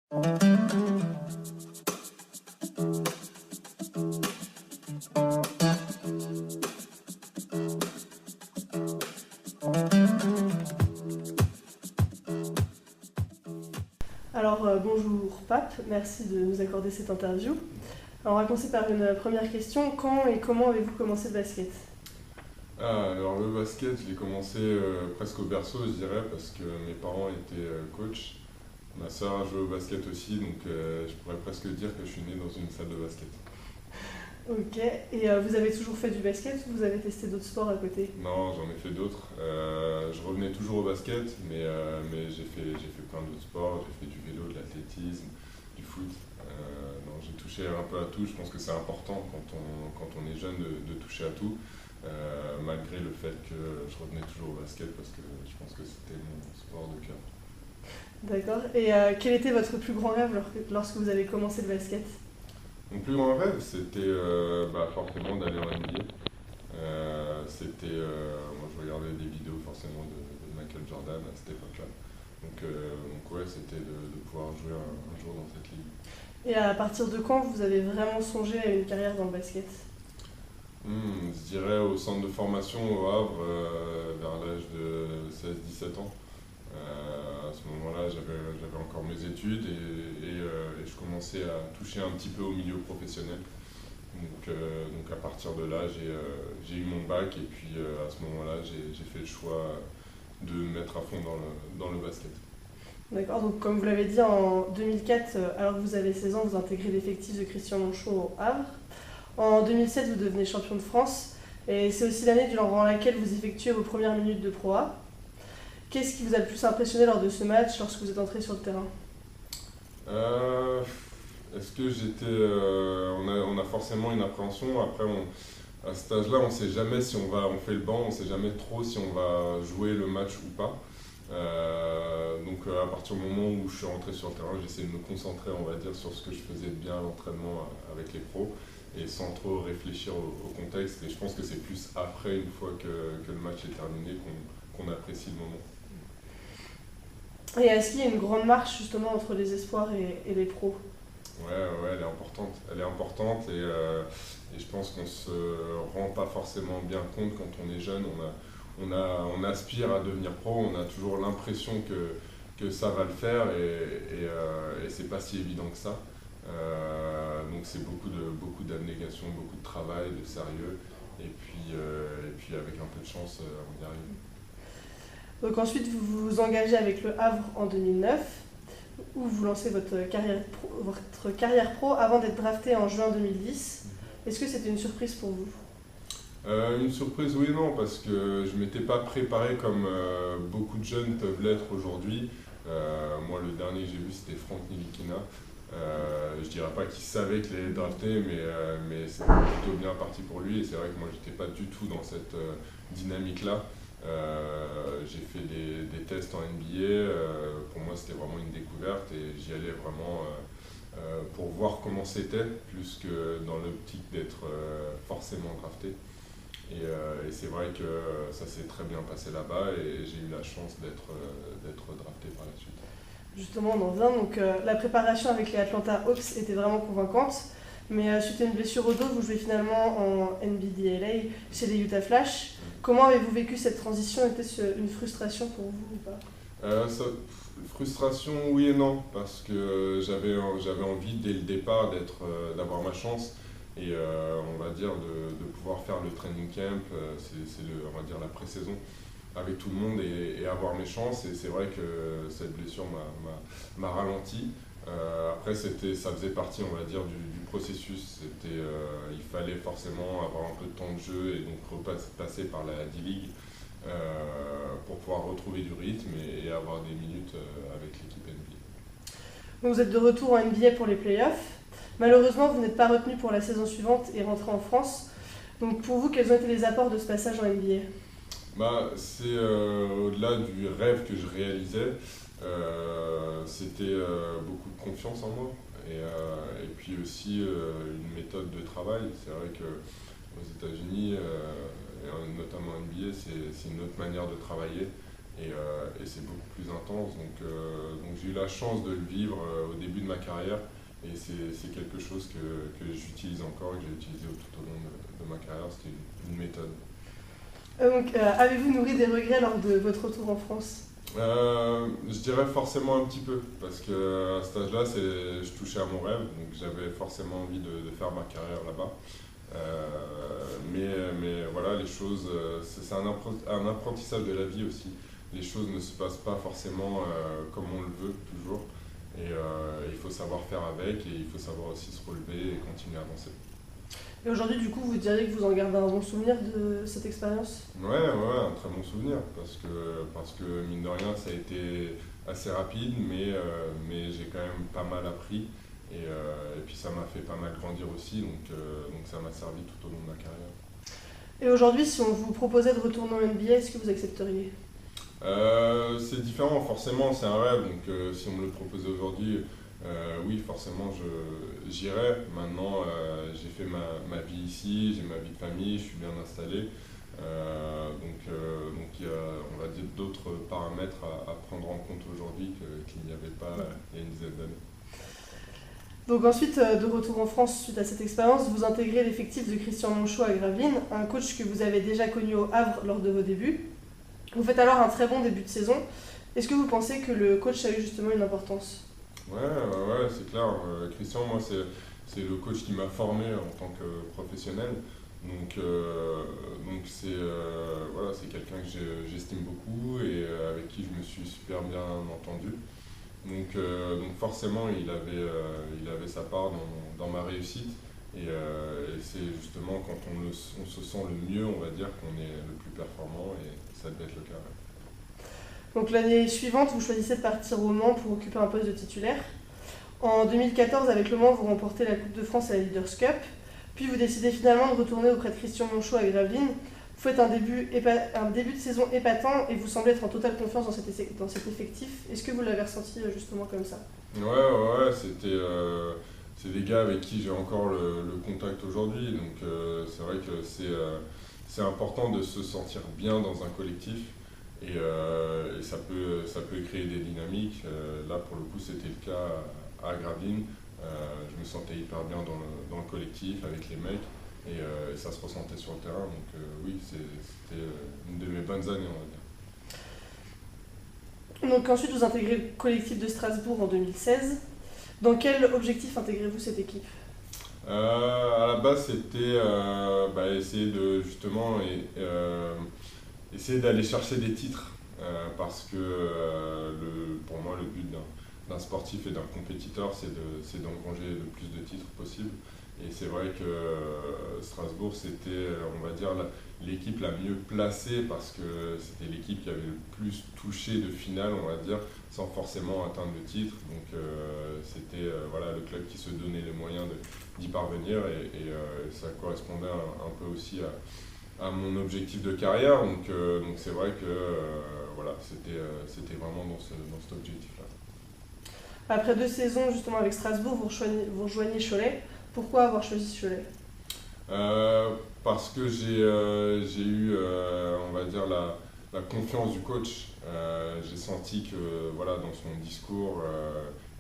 Bonjour Pape, merci de nous accorder cette interview. Alors, on va commencer par une première question. Quand et comment avez-vous commencé le basket? Alors le basket, je l'ai commencé presque au berceau, je dirais, parce que mes parents étaient coachs. Ma sœur a joué au basket aussi, donc je pourrais presque dire que je suis né dans une salle de basket. Ok, et vous avez toujours fait du basket ou vous avez testé d'autres sports à côté? Non, j'en ai fait d'autres. Je revenais toujours au basket, mais j'ai fait plein d'autres sports. J'ai fait du vélo, de l'athlétisme, du foot. Non, j'ai touché un peu à tout. Je pense que c'est important quand on est jeune de toucher à tout, malgré le fait que je revenais toujours au basket parce que je pense que c'était mon sport de cœur. D'accord, et quel était votre plus grand rêve lorsque vous avez commencé le basket? Mon plus grand rêve, c'était forcément d'aller en NBA. Moi je regardais des vidéos forcément de Michael Jordan à cette époque-là. Donc ouais, c'était de pouvoir jouer un jour dans cette ligue. Et à partir de quand vous avez vraiment songé à une carrière dans le basket? Je dirais au centre de formation au Havre, vers l'âge de 16-17 ans. À ce moment-là, j'avais encore mes études et je commençais à toucher un petit peu au milieu professionnel. Donc à partir de là, j'ai eu mon bac et puis à ce moment-là, j'ai fait le choix de me mettre à fond dans le basket. D'accord, donc comme vous l'avez dit, en 2004, alors que vous avez 16 ans, vous intégrez l'effectif de Christian Monchon au Havre. En 2007, vous devenez champion de France et c'est aussi l'année durant laquelle vous effectuez vos premières minutes de Pro A. Qu'est-ce qui vous a le plus impressionné lors de ce match lorsque vous êtes entré sur le terrain? Euh, Est-ce que on a forcément une appréhension. Après, à cet âge-là, on ne sait jamais si on fait le banc, on ne sait jamais trop si on va jouer le match ou pas. À partir du moment où je suis rentré sur le terrain, j'ai essayé de me concentrer, on va dire, sur ce que je faisais de bien à l'entraînement avec les pros et sans trop réfléchir au contexte. Et je pense que c'est plus après, une fois que le match est terminé, qu'on apprécie le moment. Et est-ce qu'il y a une grande marche justement entre les espoirs et les pros? Ouais, elle est importante. Elle est importante et je pense qu'on se rend pas forcément bien compte quand on est jeune. On aspire à devenir pro, on a toujours l'impression que ça va le faire et c'est pas si évident que ça. Donc c'est beaucoup d'abnégation, beaucoup de travail, de sérieux et puis avec un peu de chance, on y arrive. Donc ensuite, vous vous engagez avec le Havre en 2009, où vous lancez votre carrière pro avant d'être drafté en juin 2010. Est-ce que c'était une surprise pour vous? Une surprise, oui et non, parce que je ne m'étais pas préparé comme beaucoup de jeunes peuvent l'être aujourd'hui. Moi, le dernier que j'ai vu, c'était Franck Ntilikina. Je dirais pas qu'il savait qu'il allait drafter, mais c'était plutôt bien parti pour lui. Et c'est vrai que moi, j'étais pas du tout dans cette dynamique-là. J'ai fait des tests en NBA. Pour moi, c'était vraiment une découverte et j'y allais vraiment pour voir comment c'était, plus que dans l'optique d'être forcément drafté. Et c'est vrai que ça s'est très bien passé là-bas et j'ai eu la chance d'être drafté par la suite. Justement, on en vient. Donc la préparation avec les Atlanta Hawks était vraiment convaincante. Mais suite à une blessure au dos, vous jouez finalement en NBDLA chez les Utah Flash. Comment avez-vous vécu cette transition? Était-ce une frustration pour vous ou pas? Frustration, oui et non, parce que j'avais envie dès le départ d'avoir ma chance et on va dire de pouvoir faire le training camp, on va dire la pré-saison avec tout le monde et avoir mes chances. Et c'est vrai que cette blessure m'a ralenti. Après, ça faisait partie, on va dire, du processus. Il fallait forcément avoir un peu de temps de jeu et donc repasser par la D-League pour pouvoir retrouver du rythme et avoir des minutes avec l'équipe NBA. Donc, vous êtes de retour en NBA pour les playoffs. Malheureusement, vous n'êtes pas retenu pour la saison suivante et rentré en France. Donc pour vous, quels ont été les apports de ce passage en NBA? C'est au-delà du rêve que je réalisais, c'était beaucoup de confiance en moi et puis aussi une méthode de travail. C'est vrai qu'aux États-Unis, et notamment en NBA, c'est une autre manière de travailler et c'est beaucoup plus intense. Donc j'ai eu la chance de le vivre au début de ma carrière. Et c'est quelque chose que j'utilise encore et que j'ai utilisé tout au long de ma carrière. C'était une méthode. Avez-vous nourri des regrets lors de votre retour en France? Je dirais forcément un petit peu, parce qu'à cet âge-là, je touchais à mon rêve, donc j'avais forcément envie de faire ma carrière là-bas. Mais voilà, les choses, c'est un apprentissage de la vie aussi. Les choses ne se passent pas forcément comme on le veut toujours. Et il faut savoir faire avec et il faut savoir aussi se relever et continuer à avancer. Et aujourd'hui, du coup, vous diriez que vous en gardez un bon souvenir de cette expérience? Ouais, un très bon souvenir parce que mine de rien, ça a été assez rapide, mais j'ai quand même pas mal appris et puis ça m'a fait pas mal grandir aussi, donc ça m'a servi tout au long de ma carrière. Et aujourd'hui, si on vous proposait de retourner en NBA, est-ce que vous accepteriez? C'est différent, forcément, c'est un rêve, donc si on me le proposait aujourd'hui, oui, forcément, j'irais. Maintenant, j'ai fait ma vie ici, j'ai ma vie de famille, je suis bien installé. Donc il y a, on va dire, d'autres paramètres à prendre en compte aujourd'hui qu'il n'y avait pas il y a une dizaine d'années. Donc ensuite, de retour en France suite à cette expérience, vous intégrez l'effectif de Christian Monchot à Gravelines, un coach que vous avez déjà connu au Havre lors de vos débuts. Vous faites alors un très bon début de saison. Est-ce que vous pensez que le coach a eu justement une importance? Ouais, c'est clair. Christian, moi, c'est le coach qui m'a formé en tant que professionnel. Donc c'est quelqu'un que j'estime beaucoup et avec qui je me suis super bien entendu. Donc forcément, il avait sa part dans ma réussite. Et c'est justement quand on se sent le mieux, on va dire, qu'on est le plus performant et ça devait être le cas. Ouais. Donc l'année suivante, vous choisissez de partir au Mans pour occuper un poste de titulaire. En 2014, avec le Mans, vous remportez la Coupe de France à la Leaders Cup. Puis vous décidez finalement de retourner auprès de Christian Monchot à Gravelines. Vous faites un début de saison épatant et vous semblez être en totale confiance dans cet effectif. Est-ce que vous l'avez ressenti justement comme ça? Ouais, c'est des gars avec qui j'ai encore le contact aujourd'hui. Donc c'est vrai que c'est important de se sentir bien dans un collectif. Et ça peut créer des dynamiques. Là, pour le coup, c'était le cas à Gravelines. Je me sentais hyper bien dans le collectif, avec les mecs, et ça se ressentait sur le terrain. Donc oui, c'était une de mes bonnes années, on va dire. Donc ensuite, vous intégrez le collectif de Strasbourg en 2016. Dans quel objectif intégrez-vous cette équipe? À la base, c'était essayer de justement essayer d'aller chercher des titres parce que pour moi, le but d'un sportif et d'un compétiteur, c'est d'engranger le plus de titres possible. Et c'est vrai que Strasbourg, c'était, on va dire, l'équipe la mieux placée parce que c'était l'équipe qui avait le plus touché de finale, on va dire, sans forcément atteindre le titre. Donc c'était voilà, le club qui se donnait les moyens d'y parvenir et ça correspondait un peu aussi à mon objectif de carrière. Donc c'est vrai que voilà, c'était vraiment dans cet objectif-là. Après 2 saisons justement avec Strasbourg, vous rejoignez Cholet. Pourquoi avoir choisi Cholet? Parce que j'ai eu, on va dire, la confiance du coach. J'ai senti que voilà, dans son discours,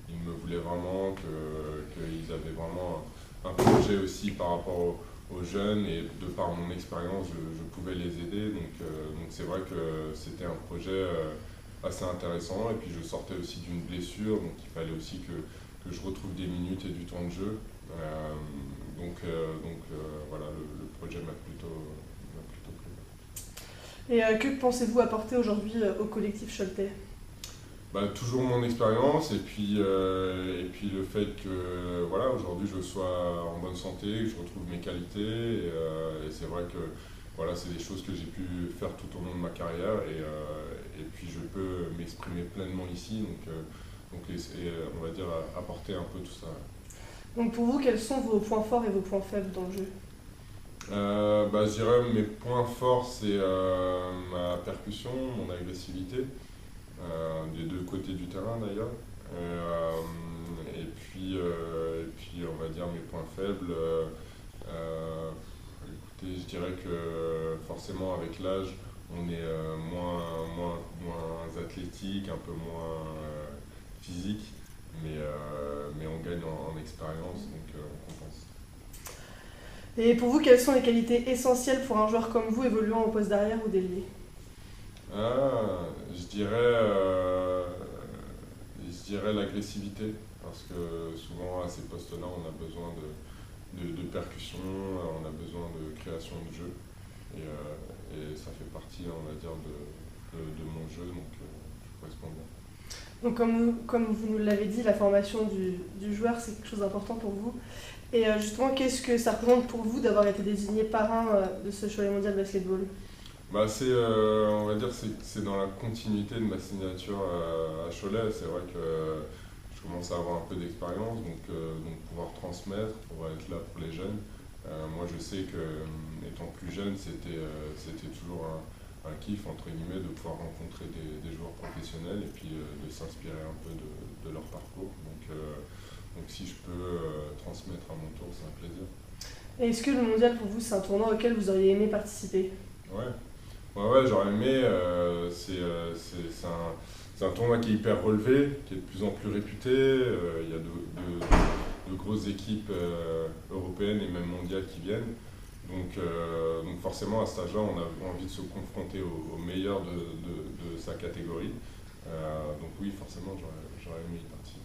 il me voulait vraiment, qu'ils avaient vraiment un projet aussi par rapport aux jeunes et de par mon expérience, je pouvais les aider. Donc c'est vrai que c'était un projet assez intéressant et puis je sortais aussi d'une blessure, donc il fallait aussi que je retrouve des minutes et du temps de jeu. Voilà, le projet m'a plutôt plu. Et que pensez-vous apporter aujourd'hui au collectif choletais? Toujours mon expérience et puis le fait que voilà, aujourd'hui je sois en bonne santé, que je retrouve mes qualités et c'est vrai que voilà, c'est des choses que j'ai pu faire tout au long de ma carrière et puis je peux m'exprimer pleinement ici, donc on va dire apporter un peu tout ça. Donc pour vous, quels sont vos points forts et vos points faibles dans le jeu? Je dirais mes points forts, c'est ma percussion, mon agressivité, des deux côtés du terrain d'ailleurs. Et puis on va dire mes points faibles. Écoutez, je dirais que forcément avec l'âge, on est moins athlétique, un peu moins physique. Mais gagne en expérience, donc on compense. Et pour vous, quelles sont les qualités essentielles pour un joueur comme vous évoluant au poste d'arrière ou d'ailier? Je dirais l'agressivité, parce que souvent à ces postes-là, on a besoin de percussion, on a besoin de création de jeu, et ça fait partie, on va dire, de mon jeu, donc je correspond bien. Donc comme vous nous l'avez dit, la formation du joueur, c'est quelque chose d'important pour vous. Et justement, qu'est-ce que ça représente pour vous d'avoir été désigné parrain de ce Cholet Mondial Basketball? On va dire c'est dans la continuité de ma signature à Cholet. C'est vrai que je commence à avoir un peu d'expérience, donc pouvoir transmettre, pouvoir être là pour les jeunes. Moi, je sais que étant plus jeune, c'était toujours un kiff, entre guillemets, de pouvoir rencontrer des joueurs professionnels et puis de s'inspirer un peu de leur parcours. Donc si je peux transmettre à mon tour, c'est un plaisir. Et est-ce que le mondial pour vous, c'est un tournoi auquel vous auriez aimé participer? Ouais, j'aurais aimé. C'est un tournoi qui est hyper relevé, qui est de plus en plus réputé. Il y a de grosses équipes européennes et même mondiales qui viennent. Donc forcément, à cet âge-là, on a envie de se confronter aux meilleurs de sa catégorie. Donc oui, forcément, j'aurais aimé y participer.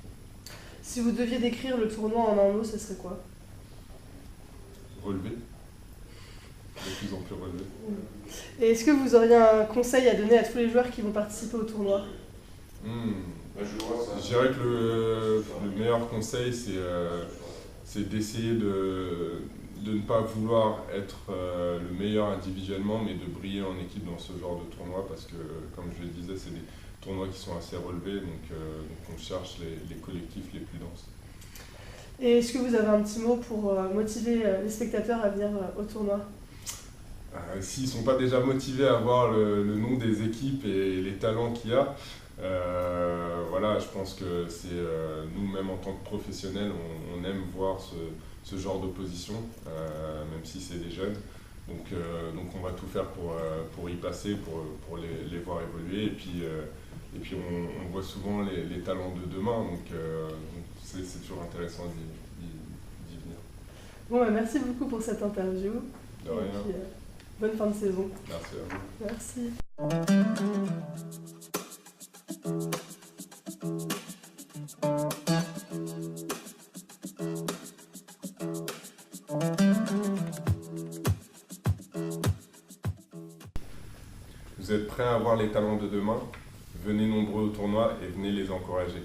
Si vous deviez décrire le tournoi en un mot, ce serait quoi? Relevé. De plus en plus relevé. Et est-ce que vous auriez un conseil à donner à tous les joueurs qui vont participer au tournoi? Je dirais que le meilleur conseil, c'est d'essayer de ne pas vouloir être le meilleur individuellement, mais de briller en équipe dans ce genre de tournoi, parce que, comme je le disais, c'est des tournois qui sont assez relevés, donc on cherche les collectifs les plus denses. Et est-ce que vous avez un petit mot pour motiver les spectateurs à venir au tournoi? S'ils ne sont pas déjà motivés à voir le nom des équipes et les talents qu'il y a, voilà, je pense que c'est nous-mêmes en tant que professionnels, on aime voir ce genre d'opposition, même si c'est des jeunes. Donc on va tout faire pour y passer, pour les voir évoluer. Et puis on voit souvent les talents de demain, donc c'est toujours intéressant d'y venir. Bon, merci beaucoup pour cette interview. De rien. Et puis, bonne fin de saison. Merci à vous. Merci. Vous êtes prêts à voir les talents de demain? Venez nombreux au tournoi et venez les encourager.